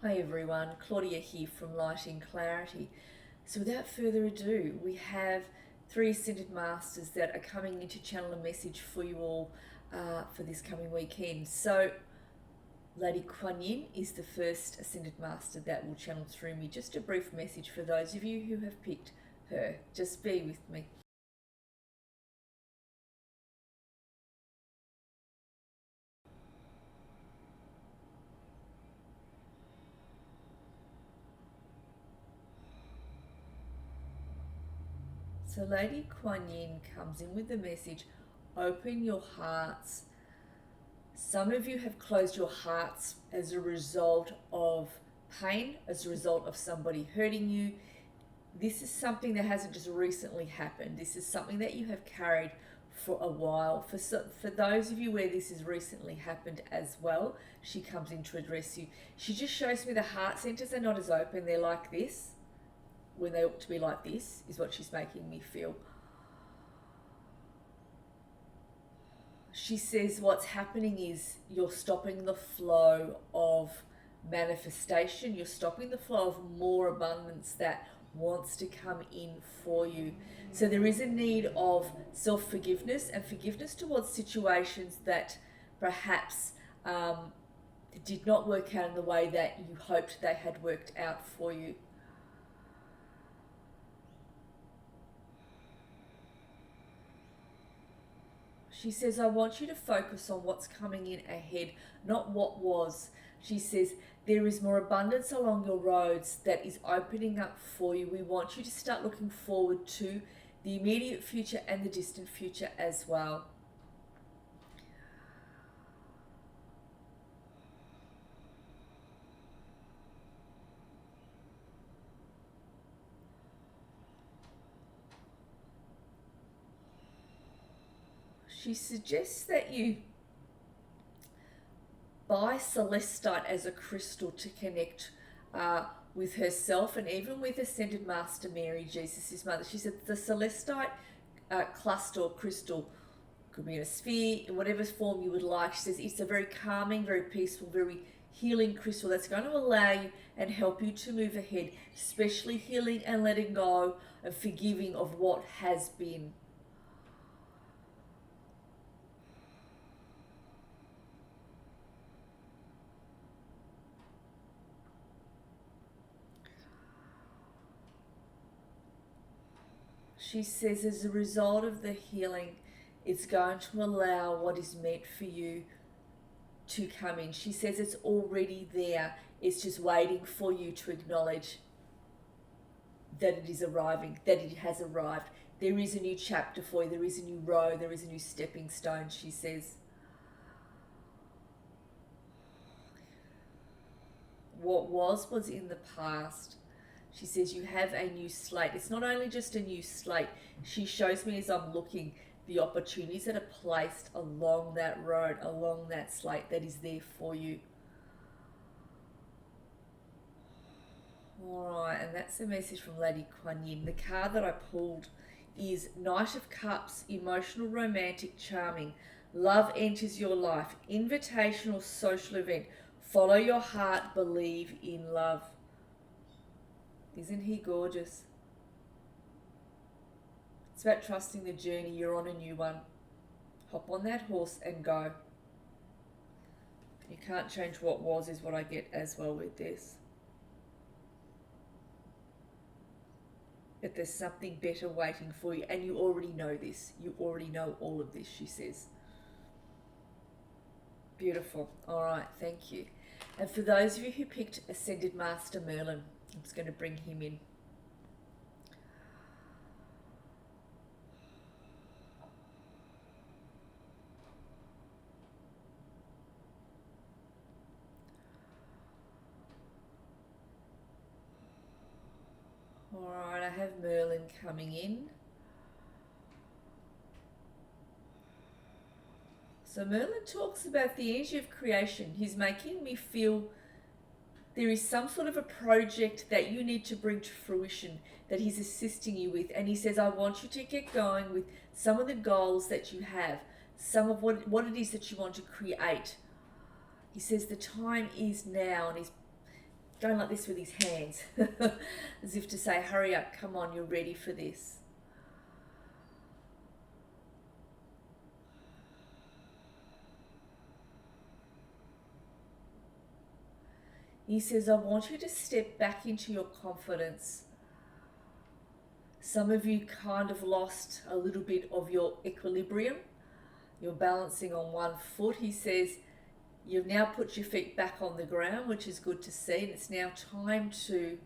Hi everyone, Claudia here from Light in Clarity. So without further ado, we have three Ascended Masters that are coming in to channel a message for you all for this coming weekend. So Lady Kuan Yin is the first Ascended Master that will channel through me. Just a brief message for those of you who have picked her. Just be with me. So Lady Kuan Yin comes in with the message, open your hearts. Some of you have closed your hearts as a result of pain, as a result of somebody hurting you. This is something that hasn't just recently happened. This is something that you have carried for a while. For those of you where this has recently happened as well, she comes in to address you. She just shows me the heart centers are not as open. They're like this, when they ought to be like this, is what she's making me feel. She says what's happening is you're stopping the flow of manifestation. You're stopping the flow of more abundance that wants to come in for you. So there is a need of self-forgiveness and forgiveness towards situations that perhaps did not work out in the way that you hoped they had worked out for you. She says, I want you to focus on what's coming in ahead, not what was. She says, there is more abundance along your roads that is opening up for you. We want you to start looking forward to the immediate future and the distant future as well. She suggests that you buy celestite as a crystal to connect with herself and even with Ascended Master Mary, Jesus' mother. She said the celestite cluster or crystal could be in a sphere, in whatever form you would like. She says it's a very calming, very peaceful, very healing crystal that's going to allow you and help you to move ahead, especially healing and letting go and forgiving of what has been. She says as a result of the healing, it's going to allow what is meant for you to come in. She says it's already there. It's just waiting for you to acknowledge that it is arriving, that it has arrived. There is a new chapter for you. There is a new road. There is a new stepping stone, she says. What was in the past. She says you have a new slate. It's not only just a new slate. She shows me as I'm looking the opportunities that are placed along that road, along that slate that is there for you. Alright, and that's the message from Lady Kuan Yin. The card that I pulled is Knight of Cups, emotional, romantic, charming. Love enters your life. Invitational social event. Follow your heart, believe in love. Isn't he gorgeous? It's about trusting the journey. You're on a new one. Hop on that horse and go. You can't change what was, is what I get as well with this. But there's something better waiting for you, and you already know this. You already know all of this, she says. Beautiful. All right, thank you. And for those of you who picked Ascended Master Merlin, I'm just going to bring him in. All right, I have Merlin coming in. So Merlin talks about the energy of creation. He's making me feel there is some sort of a project that you need to bring to fruition that he's assisting you with. And he says, I want you to get going with some of the goals that you have, some of what it is that you want to create. He says the time is now, and he's going like this with his hands, as if to say, hurry up, come on, you're ready for this. He says, I want you to step back into your confidence. Some of you kind of lost a little bit of your equilibrium. You're balancing on one foot. He says, you've now put your feet back on the ground, which is good to see. And it's now time to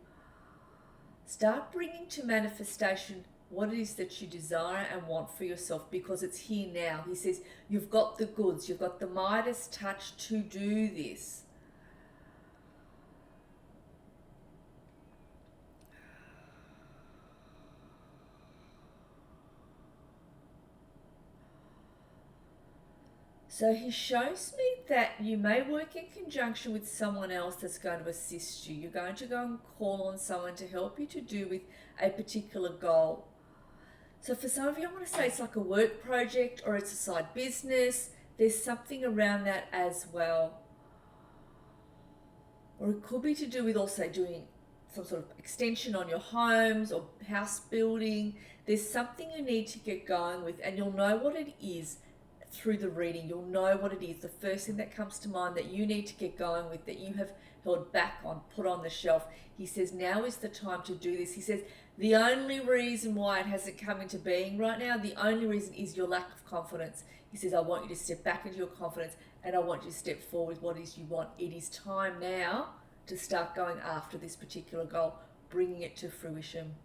start bringing to manifestation what it is that you desire and want for yourself, because it's here now. He says, you've got the goods. You've got the Midas touch to do this. So he shows me that you may work in conjunction with someone else that's going to assist you. You're going to go and call on someone to help you to do with a particular goal. So for some of you, I want to say it's like a work project or it's a side business. There's something around that as well. Or it could be to do with also doing some sort of extension on your homes or house building. There's something you need to get going with, and you'll know what it is through the reading. You'll know what it is. The first thing that comes to mind that you need to get going with, that you have held back on, put on the shelf. He says, now is the time to do this. He says, the only reason why it hasn't come into being right now, the only reason is your lack of confidence. He says, I want you to step back into your confidence and I want you to step forward with what it is you want. It is time now to start going after this particular goal, bringing it to fruition.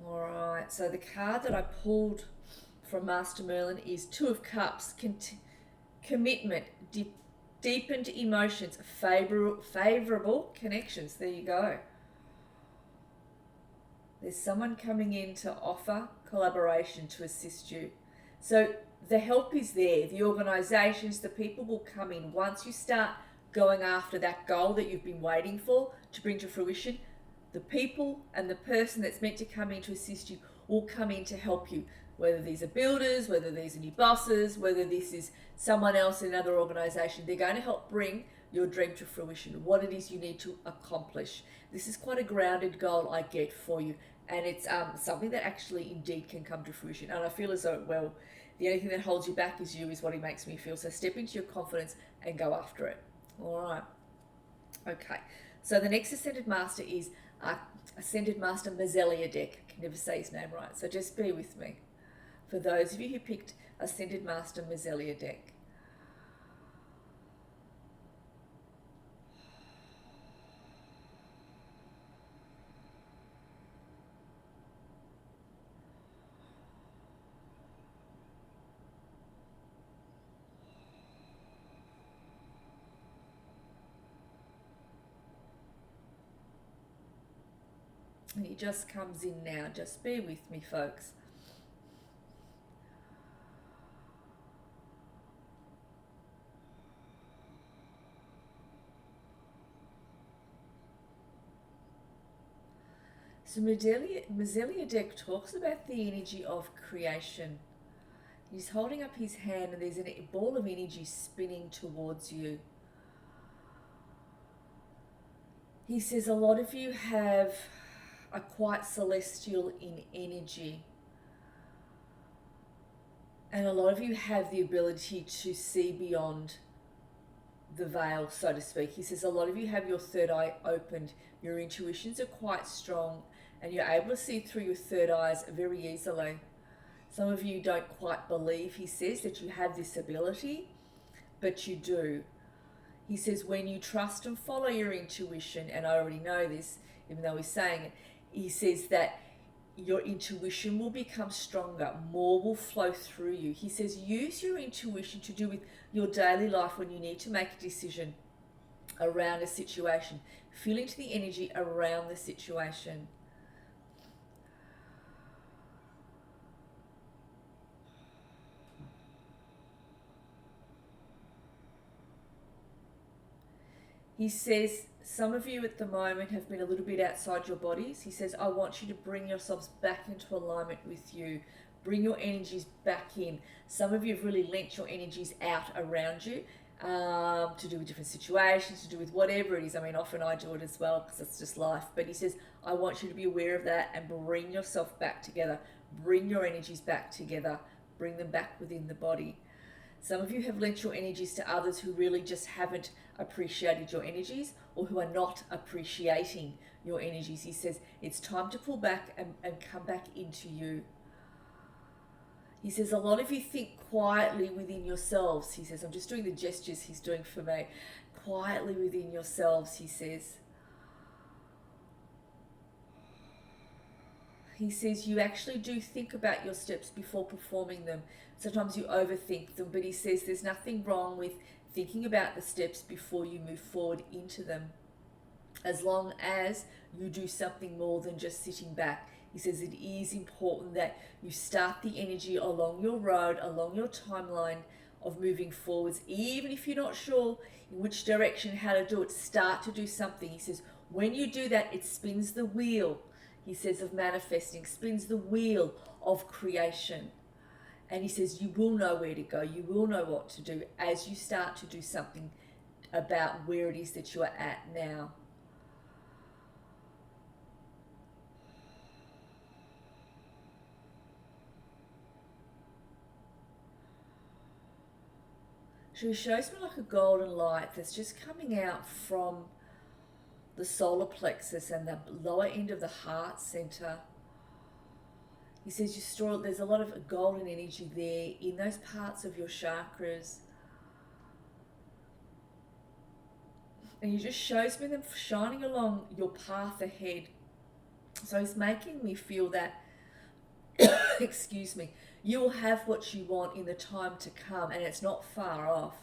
Alright, so the card that I pulled from Master Merlin is Two of Cups, commitment, deepened emotions, favourable connections. There you go. There's someone coming in to offer collaboration to assist you. So the help is there. The organisations, the people will come in. Once you start going after that goal that you've been waiting for to bring to fruition, the people and the person that's meant to come in to assist you will come in to help you. Whether these are builders, whether these are new bosses, whether this is someone else in another organisation, they're going to help bring your dream to fruition, what it is you need to accomplish. This is quite a grounded goal I get for you, and it's something that actually indeed can come to fruition. And I feel as though, well, the only thing that holds you back is you, is what he makes me feel. So step into your confidence and go after it. All right. Okay. So the next Ascended Master is Ascended Master Melchizedek. I can never say his name right, so just bear with me. For those of you who picked Ascended Master Melchizedek. And he just comes in now. Just bear with me, folks. So Melchizedek talks about the energy of creation. He's holding up his hand and there's a ball of energy spinning towards you. He says a lot of you are quite celestial in energy. And a lot of you have the ability to see beyond the veil, so to speak. He says a lot of you have your third eye opened. Your intuitions are quite strong and you're able to see through your third eyes very easily. Some of you don't quite believe, he says, that you have this ability, but you do. He says when you trust and follow your intuition, and I already know this, even though he's saying it, he says that your intuition will become stronger, more will flow through you. He says use your intuition to do with your daily life when you need to make a decision around a situation. Feel into the energy around the situation. He says some of you at the moment have been a little bit outside your bodies. He says, I want you to bring yourselves back into alignment with you. Bring your energies back in. Some of you have really lent your energies out around you, to do with different situations, to do with whatever it is. I mean, often I do it as well because it's just life. But he says, I want you to be aware of that and bring yourself back together. Bring your energies back together. Bring them back within the body. Some of you have lent your energies to others who really just haven't appreciated your energies, or who are not appreciating your energies. He says it's time to pull back and come back into you. He says a lot of you think quietly within yourselves. He says, I'm just doing the gestures he's doing for me. Quietly within yourselves, he says. He says you actually do think about your steps before performing them. Sometimes you overthink them, but he says there's nothing wrong with thinking about the steps before you move forward into them, as long as you do something more than just sitting back. He says it is important that you start the energy along your road, along your timeline of moving forwards, even if you're not sure in which direction, how to do it. Start to do something. He says when you do that, it spins the wheel, he says, of manifesting, spins the wheel of creation. And he says you will know where to go, you will know what to do as you start to do something about where it is that you are at now. So he shows me like a golden light that's just coming out from the solar plexus and the lower end of the heart center. He says you store, there's a lot of golden energy there in those parts of your chakras. And he just shows me them shining along your path ahead. So he's making me feel that, excuse me, you will have what you want in the time to come, and it's not far off.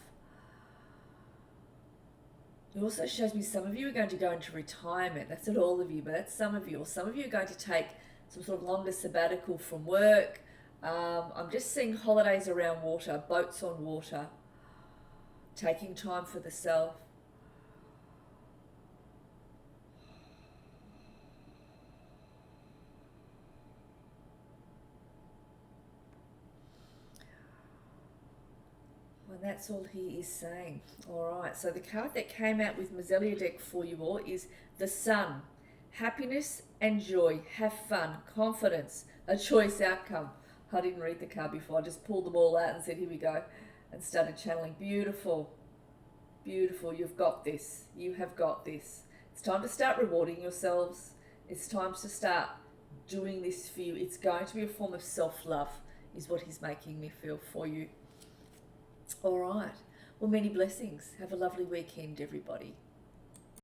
He also shows me some of you are going to go into retirement. That's not all of you, but that's some of you. Or some of you are going to take some sort of longer sabbatical from work. I'm just seeing holidays around water, boats on water, taking time for the self. And that's all he is saying. All right, so the card that came out with Melchizedek for you all is the Sun. Happiness and joy, have fun, confidence, a choice outcome. I didn't read the card before, I just pulled them all out and said, here we go, and started channeling. Beautiful, beautiful, you've got this, you have got this. It's time to start rewarding yourselves. It's time to start doing this for you. It's going to be a form of self-love, is what he's making me feel for you. All right, well, many blessings. Have a lovely weekend, everybody.